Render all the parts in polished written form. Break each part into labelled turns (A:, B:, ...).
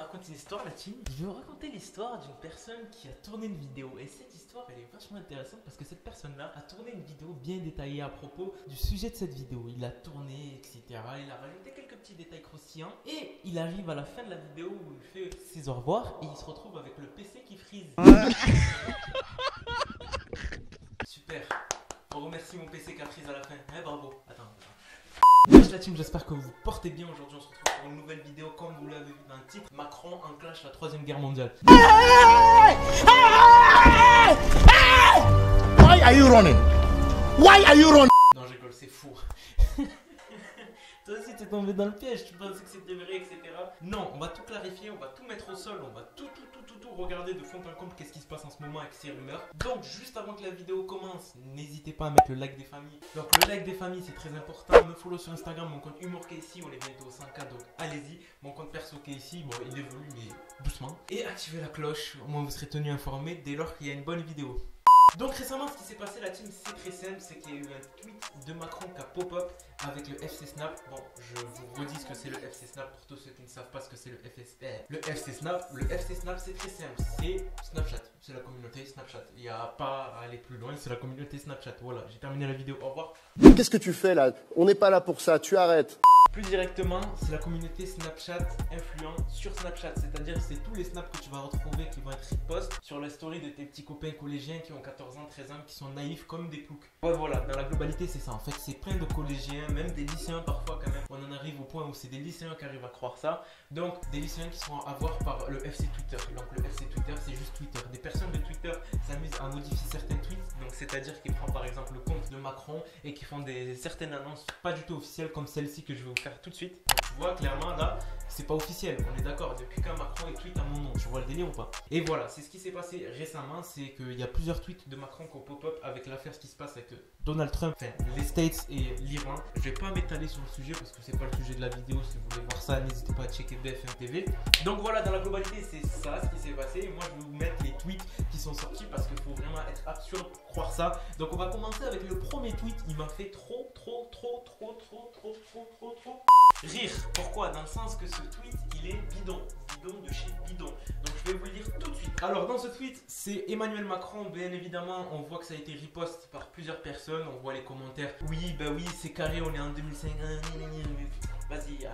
A: raconte une histoire, la team. Je vais vous raconter l'histoire d'une personne qui a tourné une vidéo. Et cette histoire, elle est vachement intéressante parce que cette personne-là a tourné une vidéo bien détaillée à propos du sujet de cette vidéo. Il a tourné, etc. Il a rajouté quelques petits détails croustillants. Et il arrive à la fin de la vidéo où il fait ses au revoir et il se retrouve avec le PC qui freeze. Super. On remercie mon PC qui a freeze à la fin. Bravo. Attends. Wesh la team, j'espère que vous vous portez bien. Aujourd'hui on se retrouve pour une nouvelle vidéo comme vous l'avez vu dans le titre. Macron enclenche la 3ème guerre mondiale.
B: Why are you running? Why are you running?
A: Non je rigole, c'est fou. Toi aussi t'es tombé dans le piège, tu pensais que c'était vrai, etc. Non, on va tout clarifier, on va tout mettre au sol, on va tout regarder de fond en comble qu'est-ce qui se passe en ce moment avec ces rumeurs. Donc juste avant que la vidéo commence, n'hésitez pas à mettre le like des familles. Donc le like des familles c'est très important. Me follow sur Instagram, mon compte Humour KC, on est bientôt au 100K donc allez-y. Mon compte perso KC, bon il évolue mais doucement. Et activez la cloche, au moins vous serez tenu informé dès lors qu'il y a une bonne vidéo. Donc récemment ce qui s'est passé la team c'est très simple, c'est qu'il y a eu un tweet de Macron qui a pop-up avec le FC Snap. Bon je vous redis ce que c'est le FC Snap pour tous ceux qui ne savent pas ce que c'est le FC Snap. Le FC Snap c'est très simple, c'est Snapchat, c'est la communauté Snapchat. Il n'y a pas à aller plus loin, c'est la communauté Snapchat. Voilà, j'ai terminé la vidéo, au revoir.
B: Qu'est-ce que tu fais là? On n'est pas là pour ça, tu arrêtes.
A: Plus directement, c'est la communauté Snapchat influent sur Snapchat. C'est-à-dire c'est tous les snaps que tu vas retrouver qui vont être repost sur la story de tes petits copains collégiens qui ont 14 ans, 13 ans, qui sont naïfs comme des ploucs. Ouais, voilà, dans la globalité c'est ça. En fait c'est plein de collégiens, même des lycéens parfois quand même. On en arrive au point où c'est des lycéens qui arrivent à croire ça. Donc des lycéens qui sont à voir par le FC Twitter. Donc le FC Twitter c'est juste Twitter. Des personnes de Twitter s'amusent à modifier certains tweets. Donc c'est-à-dire qu'ils prennent par exemple le compte de Macron et qui font certaines annonces pas du tout officielles comme celle-ci que je vais vous faire tout de suite. Donc, tu vois clairement là c'est pas officiel, on est d'accord. Depuis quand Macron est tweet à mon nom, tu vois le délire ou pas? Et voilà, c'est ce qui s'est passé récemment, c'est qu'il y a plusieurs tweets de Macron qui ont pop-up avec l'affaire ce qui se passe avec Donald Trump, enfin les States et l'Iran. Je vais pas m'étaler sur le sujet parce que c'est pas le sujet de la vidéo. Si vous voulez voir ça, n'hésitez pas à checker BFM TV. Donc voilà, dans la globalité c'est ça ce qui s'est passé. Et moi je vais vous mettre les tweets qui sont sortis parce qu'il faut vraiment être absurde pour croire ça. Donc on va commencer avec le premier tweet. Il m'a fait trop rire. Pourquoi? Dans le sens que ce tweet il est bidon de chez bidon. Donc je vais vous le lire tout de suite. Alors dans ce tweet c'est Emmanuel Macron, bien évidemment on voit que ça a été repost par plusieurs personnes. On voit les commentaires, oui bah oui c'est carré, on est en 2005. Vas-y,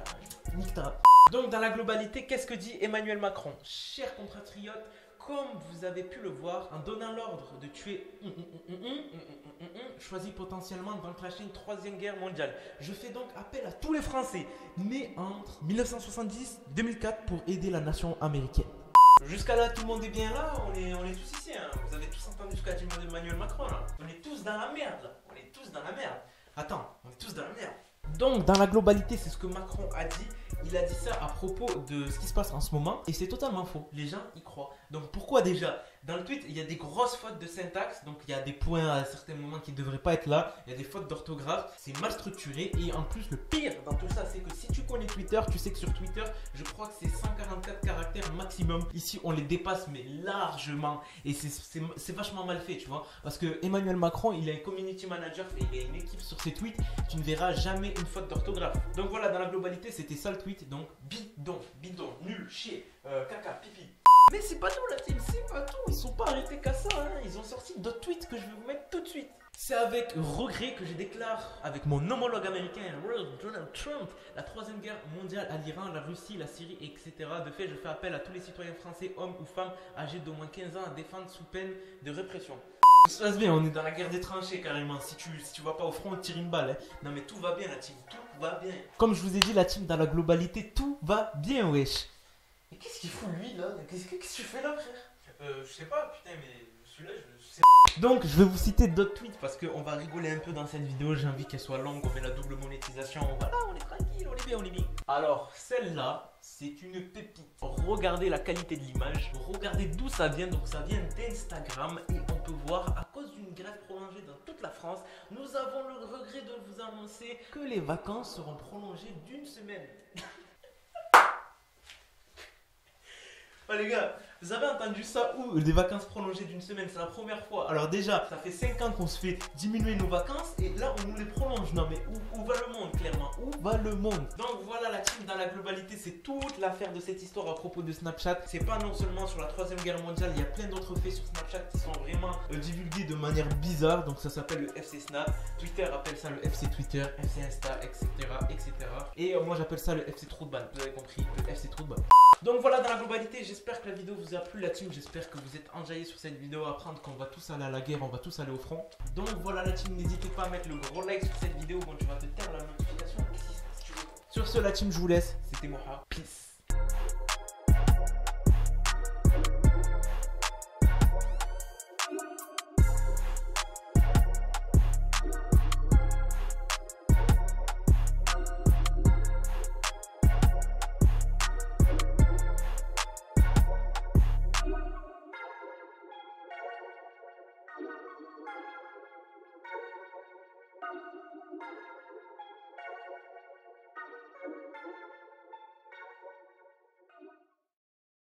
A: nique ta. Donc dans la globalité, qu'est-ce que dit Emmanuel Macron? Chers compatriotes, comme vous avez pu le voir, en donnant l'ordre de tuer choisit potentiellement d'enclencher une 3ème guerre mondiale. Je fais donc appel à tous les Français nés entre 1970 et 2004 pour aider la nation américaine. Jusqu'à là, tout le monde est bien là, on est tous ici. Hein. Vous avez tous entendu ce qu'a dit Emmanuel Macron là. On est tous dans la merde là. On est tous dans la merde. Attends, on est tous dans la merde. Donc dans la globalité c'est ce que Macron a dit. Il a dit ça à propos de ce qui se passe en ce moment et c'est totalement faux, les gens y croient. Donc pourquoi déjà? Dans le tweet il y a des grosses fautes de syntaxe. Donc il y a des points à certains moments qui ne devraient pas être là. Il y a des fautes d'orthographe, c'est mal structuré. Et en plus le pire dans tout ça c'est que si tu connais Twitter, tu sais que sur Twitter je crois que c'est 144 caractères maximum. Ici on les dépasse mais largement. Et c'est vachement mal fait tu vois. Parce que Emmanuel Macron il a un community manager et il a une équipe sur ses tweets. Tu ne verras jamais une faute d'orthographe. Donc voilà, dans la globalité c'était ça le tweet. Donc bidon, nul, chier, caca, pipi. Mais c'est pas tout la team, c'est pas tout. Ils sont pas arrêtés qu'à ça, hein. Ils ont sorti d'autres tweets que je vais vous mettre tout de suite. C'est avec regret que je déclare avec mon homologue américain Donald Trump la 3ème guerre mondiale à l'Iran, la Russie, la Syrie, etc. De fait, je fais appel à tous les citoyens français, hommes ou femmes, âgés d'au moins 15 ans à défendre sous peine de répression. Ça se passe bien, on est dans la guerre des tranchées carrément. Si tu vas pas au front, on te tire une balle. Hein. Non mais tout va bien la team, tout va bien. Comme je vous ai dit la team, dans la globalité, tout va bien wesh. Mais qu'est-ce qu'il fout lui là? Qu'est-ce que tu fais là frère? Je sais pas putain mais celui-là je sais pas. Donc je vais vous citer d'autres tweets parce qu'on va rigoler un peu dans cette vidéo. J'ai envie qu'elle soit longue, on met la double monétisation. Voilà, on est tranquille, on est bien, on est bien. Alors celle-là, c'est une pépite. Regardez la qualité de l'image, regardez d'où ça vient. Donc ça vient d'Instagram et on peut voir à cause d'une grève prolongée dans toute la France, nous avons le regret de vous annoncer que les vacances seront prolongées d'1 semaine. Oh les gars, vous avez entendu ça où? Des vacances prolongées d'une semaine, c'est la première fois. Alors déjà, ça fait 5 ans qu'on se fait diminuer nos vacances et là on nous les prolonge. Non mais où va le monde clairement? Où va le monde? Donc voilà la team dans la globalité, c'est toute l'affaire de cette histoire à propos de Snapchat. C'est pas non seulement sur la 3e guerre mondiale, il y a plein d'autres faits sur Snapchat qui sont vraiment divulgués de manière bizarre. Donc ça s'appelle le FC Snap, Twitter appelle ça le FC Twitter, FC Insta, etc. etc. Et moi j'appelle ça le FC Trou de balle, vous avez compris, le FC Trou de balle. Donc voilà dans la globalité, j'espère que la vidéo vous a plu la team, j'espère que vous êtes enjaillés sur cette vidéo à apprendre qu'on va tous aller à la guerre, on va tous aller au front. Donc voilà la team, n'hésitez pas à mettre le gros like sur cette vidéo, bon tu vas te taire la notification si tu veux. Sur ce la team je vous laisse, c'était Moha, peace.